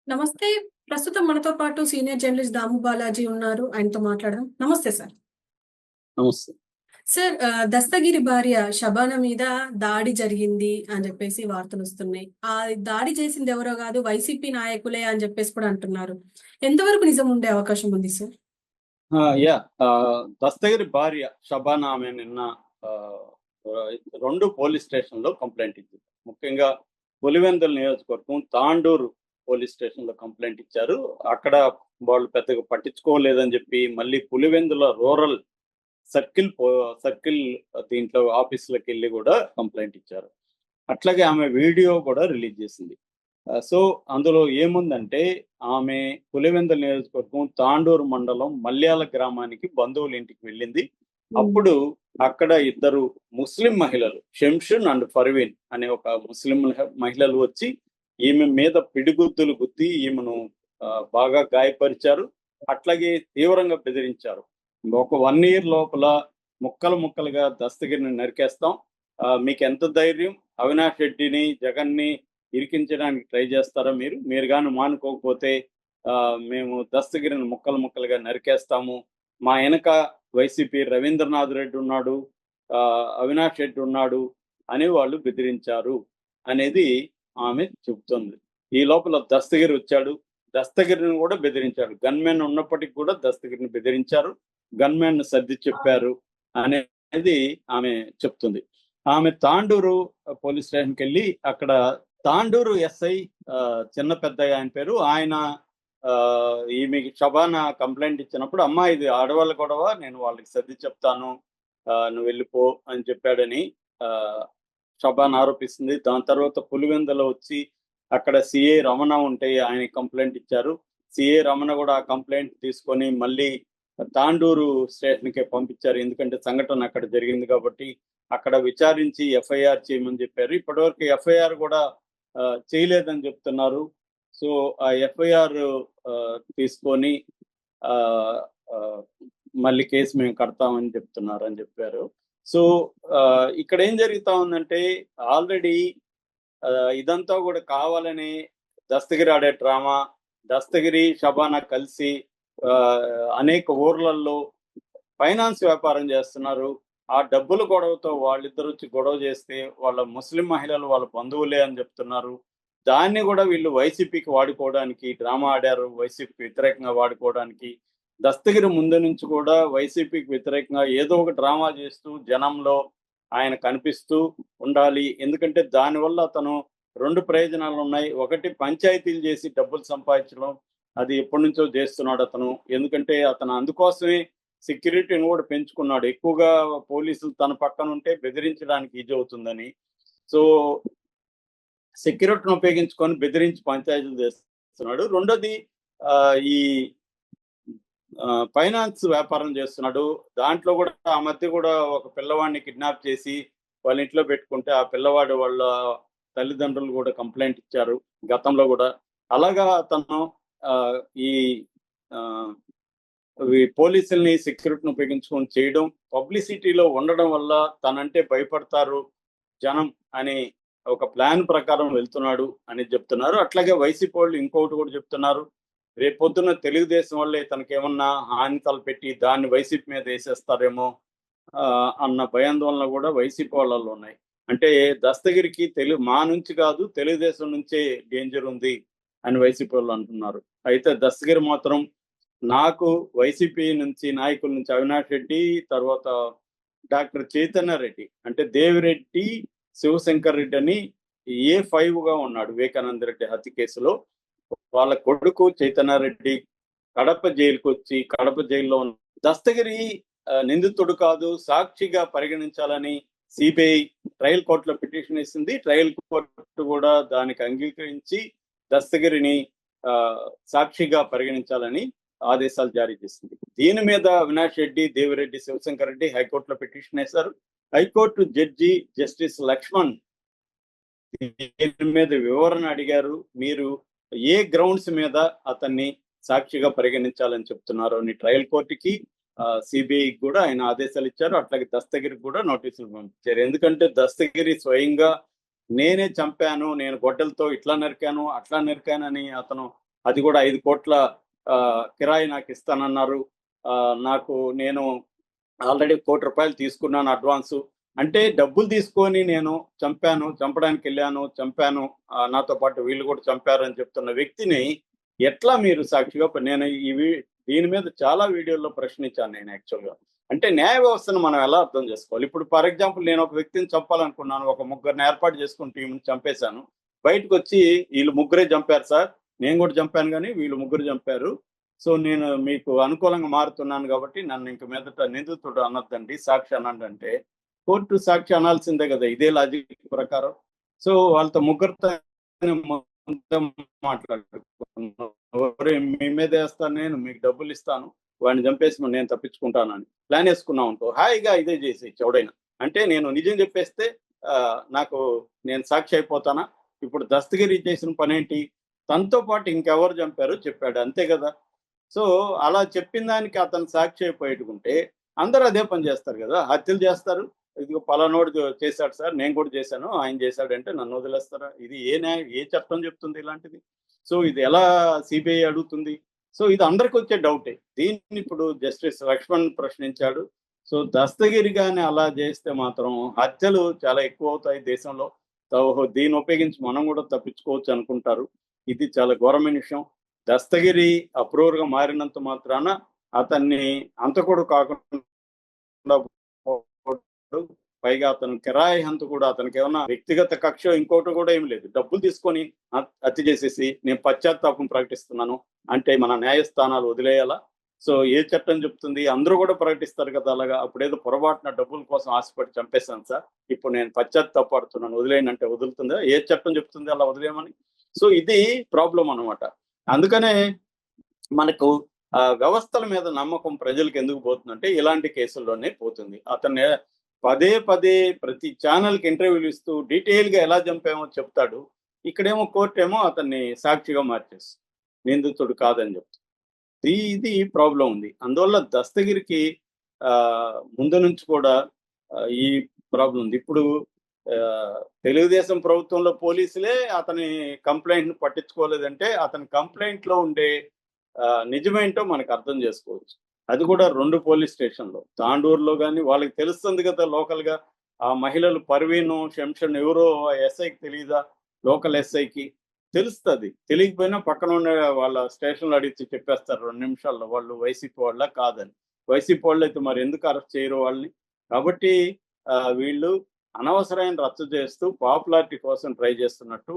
నమస్తే. ప్రస్తుతం మనతో పాటు సీనియర్ జర్నలిస్ట్ దాము బాలాజీ ఉన్నారు. ఆయనతో మాట్లాడదాం. నమస్తే సార్. నమస్తే. సార్ దస్తగిరి భార్య షబానా మీద దాడి జరిగింది అని జెప్పేసి వార్తలొస్తున్నాయి. ఆ దాడి చేసింది ఎవరో గాదు వైసీపీ నాయకులే అని జెప్పేసి కూడా అంటున్నారు. ఎంతవరకు నిజం ఉండే అవకాశం ఉంది సార్? దస్తగిరి భార్య షబానా ఆమె నిన్న ఆహ్, 2 పోలీస్ స్టేషన్‌లో కంప్లెయింట్ ఇచ్చింది. ముఖ్యంగా పులివెందుల నియోజకవర్గం తాండూరు పోలీస్ స్టేషన్‌లో కంప్లెయింట్ ఇచ్చారు. అక్కడ వాళ్ళు పెద్దగా పట్టించుకోలేదని జెప్పి మళ్ళీ పులివెందుల రూరల్ సర్కిల్ దీంట్లో ఆఫీస్‌లకెళ్ళి గూడా కంప్లెయింట్ ఇచ్చారు. అట్లాగే ఆమె వీడియో కూడా రిలీజ్ చేసింది. సో, అందులో ఏముందంటే, ఆమె పులివెందుల నియోజకవర్గం తాండూరు మండలం మల్యాల గ్రామానికి బంధువుల ఇంటికి వెళ్ళింది. హ్మ్. అప్పుడు అక్కడ ఇద్దరు ముస్లిం మహిళలు షంషున్ అండ్ ఫర్వీన్ అనే ఒక ముస్లిం మహిళలు వచ్చి ఈమె మీద పిడిగుద్దులు గుద్ది ఈమెను బాగా గాయపరిచారు. అట్లాగే తీవ్రంగా బెదిరించారు. ఒక 1 ఇయర్ లోపల ముక్కలు ముక్కలుగా దస్తగిరిని నరికేస్తాం. మీకెంత ధైర్యం అవినాష్ రెడ్డిని, జగన్‌ని ఇరికించడానికి ట్రై చేస్తారా మీరు? మీరు గాని మానుకోకపోతే మేము దస్తగిరిని ముక్కలు ముక్కలుగా నరికేస్తాము. మా ఎనక వైసీపీ రవీంద్రనాథ్ రెడ్డి ఉన్నాడు. అవినాష్ రెడ్డి ఉన్నాడు అని వాళ్ళు బెదిరించారు అనేది ఆమె చెప్తుంది. ఈ లోపల దస్తగిరి వచ్చాడు. దస్తగిరిని కూడా బెదిరించాడు. గన్‌మెన్ ఉన్నప్పటికి కూడా దస్తగిరిని బెదిరించారు. గన్‌మెన్ సర్ది చెప్పారు అనేది ఆమె చెప్తుంది. ఆమె తాండూరు పోలీస్ స్టేషన్‌కెళ్ళి అక్కడ తాండూరు ఎస్ఐ చిన్న పెద్దయ్య ఆయన పేరు. ఆయన ఈమెకి షబానా కంప్లెయింట్ ఇచ్చినప్పుడు, "అమ్మా ఇది ఆడవాళ్ళ గొడవ. నేను వాళ్ళకి సర్ది చెప్తాను. నువ్వు వెళ్ళిపో" అని చెప్పాడని షబానా ఆరోపిస్తుంది. దాని తర్వాత పులివెందుల వచ్చి అక్కడ సీఐ రమణ ఉంటే ఆయనకి కంప్లెయింట్ ఇచ్చారు. సీఐ రమణ కూడా ఆ కంప్లెయింట్ తీసుకొని మళ్ళీ తాండూరు స్టేషన్‌కే పంపించారు. ఎందుకంటే సంఘటన అక్కడ జరిగింది కాబట్టి అక్కడ విచారించి ఎఫ్ఐఆర్ చేయమని చెప్పారు. ఇప్పటివరకు ఎఫ్ఐఆర్ కూడా చేయలేదని చెప్తున్నారు. సో, ఆ ఎఫ్ఐఆర్ తీసుకొని ఆహ్, ఆహ్, మళ్ళీ కేసు మేము కడతామని చెప్తున్నారని చెప్పారు. సో, ఇక్కడ ఏం జరుగుతా ఉందంటే ఆల్రెడీ ఇదంతా కూడా కావాలని దస్తగిరి ఆడే డ్రామా, దస్తగిరి, షబానా కలిసి అనేక ఊర్లల్లో ఫైనాన్స్ వ్యాపారం చేస్తున్నారు. ఆ డబ్బుల గొడవతో వాళ్ళిద్దరూ వచ్చి గొడవ చేస్తే వాళ్ళ ముస్లిం మహిళలు వాళ్ళ బంధువులే అని చెప్తున్నారు. దాన్ని కూడా వీళ్ళు వైసీపీకి వాడుకోవడానికి డ్రామా ఆడారు. వైసీపీకి వ్యతిరేకంగా వాడుకోవడానికి. దస్తగిరి ముందు నుంచి కూడా వైసీపీకి వ్యతిరేకంగా ఏదో ఒక డ్రామా చేస్తూ జనంలో ఆయన కనిపిస్తూ ఉండాలి. ఎందుకంటే దానివల్ల అతను 2 ప్రయోజనాలున్నాయి. ఒకటి పంచాయతీలు చేసి డబ్బులు సంపాదించడం. అది ఎప్పటినుంచో చేస్తున్నాడు అతను. ఎందుకంటే అతను అందుకోసమే సెక్యూరిటీని కూడా పెంచుకున్నాడు. ఎక్కువగా పోలీసులు తన పక్కన ఉంటే బెదిరించడానికి ఈజీ అవుతుందని. సో, సెక్యూరిటీని ఉపయోగించుకొని బెదిరించి పంచాయతీలు చేస్తున్నాడు. రెండోది ఈ ఫైనాన్స్ వ్యాపారం చేస్తున్నాడు. దాంట్లో కూడా ఆ మధ్య కూడా ఒక పిల్లవాడిని కిడ్నాప్ చేసి వాళ్ళ ఇంట్లో పెట్టుకుంటే ఆ పిల్లవాడు వాళ్ళ తల్లిదండ్రులు కూడా కంప్లెయింట్ ఇచ్చారు గతంలో కూడా. అలాగా అతను ఈ పోలీసుల్ని సెక్యూరిటీని ఉపయోగించుకొని చేయడం, పబ్లిసిటీలో ఉండడం వల్ల తనంటే భయపడతారు జనం అని ఒక ప్లాన్ ప్రకారం వెళ్తున్నాడు అని చెప్తున్నారు. అట్లాగే వైసీపీ వాళ్ళు ఇంకొకటి కూడా చెప్తున్నారు. రేపొద్దున తెలుగుదేశం వాళ్ళే తనకేమన్నా హాని తలపెట్టి దాన్ని వైసీపీ మీద వేసేస్తారేమో అన్న భయాందోళన కూడా వైసీపీ వాళ్ళలో ఉన్నాయి. అంటే దస్తగిరికి మా నుంచి కాదు తెలుగుదేశం నుంచే డేంజర్ ఉంది అని వైసీపీ వాళ్ళు అంటున్నారు. అయితే దస్తగిరి మాత్రం నాకు వైసీపీ నుంచి నాయకుల నుంచి అవినాష్ రెడ్డి, తర్వాత డాక్టర్ చైతన్య రెడ్డి అంటే దేవిరెడ్డి, శివశంకర్ రెడ్డి అని A5గా ఉన్నాడు వివేకానంద రెడ్డి హత్య కేసులో. వాళ్ళ కొడుకు చైతన్యారెడ్డి కడప జైలుకొచ్చి కడప జైల్లో దస్తగిరి నిందితుడు కాదు, సాక్షిగా పరిగణించాలని సిబిఐ ట్రయల్ కోర్టులో పిటిషన్ ఇస్తుంది. ట్రయల్ కోర్టు కూడా దానికి అంగీకరించి దస్తగిరిని సాక్షిగా పరిగణించాలని ఆదేశాలు జారీ చేసింది. దీని మీద అవినాష్ రెడ్డి, దేవిరెడ్డి, శివశంకర్ రెడ్డి హైకోర్టులో పిటిషన్ వేశారు. హైకోర్టు జడ్జి జస్టిస్ లక్ష్మణ్ దీని మీద వివరణ అడిగారు. మీరు ఏ గ్రౌండ్స్ మీద అతన్ని సాక్షిగా పరిగణించాలని చెప్తున్నారు అని ట్రయల్ కోర్టుకి సిబిఐ కూడా ఆయన ఆదేశాలు ఇచ్చారు. అట్లాగే దస్తగిరికి కూడా నోటీసులు పంపించారు. ఎందుకంటే దస్తగిరి స్వయంగా నేనే చంపాను, నేను గొడ్డలతో ఇట్లా నరికాను అట్లా నరికాను అని అతను అది కూడా 5 కోట్ల కిరాయి నాకు ఇస్తానన్నారు. నేను ఆల్రెడీ ₹1,00,00,000 తీసుకున్నాను అడ్వాన్సు. అంటే డబ్బులు తీసుకొని నేను చంపడానికి వెళ్ళాను, చంపాను, నాతో పాటు వీళ్ళు కూడా చంపారు అని చెప్తున్న వ్యక్తిని ఎట్లా మీరు సాక్షిగా నేను దీని మీద చాలా వీడియోల్లో ప్రశ్నించాను నేను యాక్చువల్‌గా. అంటే న్యాయ వ్యవస్థను మనం ఎలా అర్థం చేసుకోవాలి? ఇప్పుడు ఫర్ ఎగ్జాంపుల్ నేను ఒక వ్యక్తిని చంపాలనుకున్నాను. ఒక ముగ్గురిని ఏర్పాటు చేసుకుని టీమ్‌ని చంపేశాను. బయటకొచ్చి ఈళ్ళు ముగ్గురే చంపారు సార్. నేను కూడా చంపాను గానీ వీళ్ళు ముగ్గురు చంపారు. సో, నేను మీకు అనుకూలంగా మారుతున్నాను కాబట్టి నన్ను ఇంక మీదట నిందితుడు అనొద్దండి, సాక్షి అనండంటే, కోర్టు సాక్షి అనాల్సిందే కదా! ఇదే లాజిక్ ప్రకారం. సో, వాళ్ళతో ముగ్గురితో ముందే మాట్లాడుకున్నాం. ఒరేయ్! మీ మీదేస్తాను నేను, మీకు డబ్బులిస్తాను. వాడిని చంపేసి నేను తప్పించుకుంటానని. ప్లాన్ యేసుకున్నాం అనుకో, హాయిగా ఇదే చేసేయొచ్చు ఎవడైనా. అంటే నేను నిజం చెప్పేస్తే నేను సాక్షి అయిపోతానా? ఇప్పుడు దస్తగిరి చేసిన పనేంటి? తనతో పాటు ఇంకెవరు చంపారో చెప్పాడు. అంతే కదా! సో, అలా చెప్పిన దానికి అతను సాక్షి అయిపోయేట్టుకుంటే అందరూ అదే పని చేస్తారు గదా! హత్యలు చేస్తారు. ఇదిగో పలానోడు చేశాడు సార్, నేను కూడా చేశాను, ఆయన చేశాడంటే నన్ను వదిలేస్తారా? ఇది ఏ చట్టం చెప్తుంది ఇలాంటిది? సో, ఇది ఎలా సీబీఐ అడుగుతుంది? సో, ఇది అందరికొచ్చే డౌటే. దీన్ని ఇప్పుడు జస్టిస్ లక్ష్మణ్ ప్రశ్నించాడు. సో, దస్తగిరి గాని అలా చేస్తే మాత్రం హత్యలు చాలా ఎక్కువవుతాయి దేశంలో. దీన్ని ఉపయోగించి మనం కూడా తప్పించుకోవచ్చు అనుకుంటారు. ఇది చాలా ఘోరమైన విషయం. దస్తగిరి అప్రూవర్‌గా మారినంత మాత్రాన అతన్ని హంతకుడు కాకుండా పోడు. పైగా అతను కిరాయి హంతకుడు. అతనికేమన్నా వ్యక్తిగత కక్షో ఇంకోటి కూడా ఏమి లేదు. డబ్బులు తీసుకొని హత్య చేసేసి నేను పశ్చాత్తాపం ప్రకటిస్తున్నాను అంటే మన న్యాయస్థానాలు వదిలేయాలా? సో, ఏ చట్టం చెప్తుంది? అందరూ కూడా ప్రకటిస్తారు కదా అలాగా. అప్పుడేదో పొరపాటున డబ్బుల కోసం ఆశపడి చంపేశాను సార్. ఇప్పుడు నేను పశ్చాత్తాపపడుతున్నాను వదిలేయండి అంటే వదులుతుందా? ఏ చట్టం చెప్తుంది అలా వదిలేయమని? సో, ఇది ప్రాబ్లమ్ అన్నమాట. అందుకనే మనకు వ్యవస్థల మీద నమ్మకం ప్రజలకు ఎందుకు పోతుందంటే ఇలాంటి కేసుల్లోనే పోతుంది. అతన్ని పదే పదే ప్రతి ఛానల్‌కి ఇంటర్వ్యూలు ఇస్తూ డీటెయిల్‌గా ఎలా చంపామో చెప్తాడు. ఇక్కడేమో కోర్టేమో అతన్ని సాక్షిగా మార్చేస్తుంది. నిందితుడు కాదని చెప్తుంది. ఇది ప్రాబ్లమ్ ఉంది. అందువల్ల దస్తగిరికి ముందు నుంచి కూడా ఈ ప్రాబ్లమ్ ఉంది. ఇప్పుడు తెలుగుదేశం ప్రభుత్వంలో పోలీసులే అతని కంప్లెయింట్‌ని పట్టించుకోలేదంటే అతని కంప్లెయింట్‌లో ఉండే నిజమేంటో మనకు అర్థం చేసుకోవచ్చు. అది కూడా 2 పోలీస్ స్టేషన్‌లో. తాండూరులో గాని వాళ్ళకి తెలుస్తుంది కదా లోకల్‌గా. ఆ మహిళలు పర్వీను, శంషన్ ఎవరో ఎస్ఐకి తెలీదా? లోకల్ ఎస్ఐకి తెలుస్తది. తెలియకపోయినా పక్కన ఉండే వాళ్ళ స్టేషన్‌లో అడిగితే చెప్పేస్తారు 2 నిమిషాల్లో. వాళ్ళు వైసీపీ వాళ్ళా? కాదని. వైసీపీ వాళ్ళైతే మరి ఎందుకు అరెస్ట్ చేయరు వాళ్ళని? కాబట్టి వీళ్ళు అనవసరమైన రచ్చ చేస్తూ పాపులారిటీ కోసం ట్రై చేస్తున్నట్టు